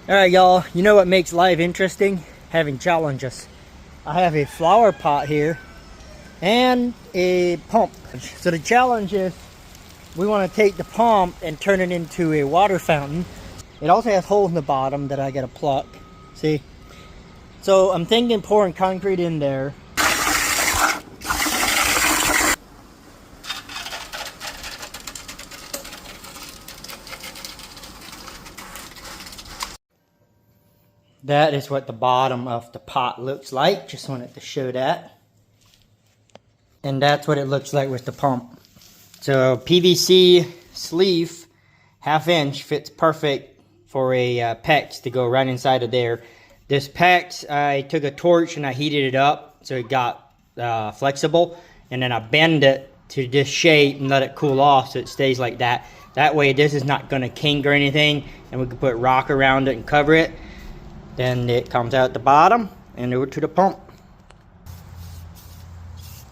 Alright y'all, you know what makes life interesting? Having challenges. I have a flower pot here and a pump. So the challenge is we want to take the pump and turn it into a water fountain. It also has holes in the bottom that I gotta pluck. See? So I'm thinking pouring concrete in there. That is what the bottom of the pot looks like. Just wanted to show that. And that's what it looks like with the pump. So PVC sleeve, 1/2 inch, fits perfect for a PEX to go right inside of there. This PEX, I took a torch and I heated it up so it got flexible. And then I bend it to this shape and let it cool off so it stays like that. That way this is not going to kink or anything. And we can put rock around it and cover it. Then it comes out the bottom and over to the pump.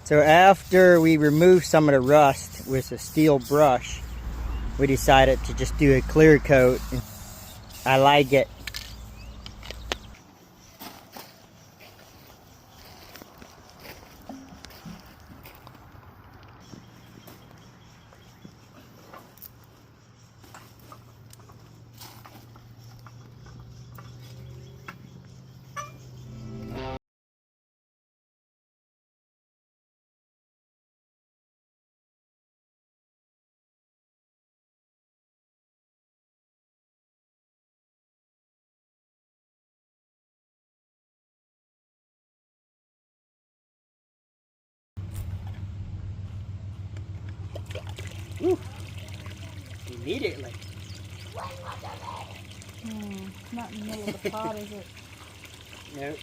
So after we removed some of the rust with a steel brush, we decided to just do a clear coat. I like it. Ooh. Immediately. Not in the middle of the pot, is it? Nope.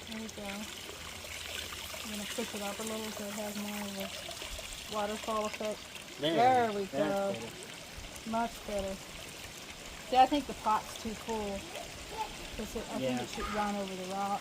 There we go. I'm going to push it up a little so it has more of a waterfall effect. There we go. Much better. See, I think the pot's too full. I think it should run over the rock.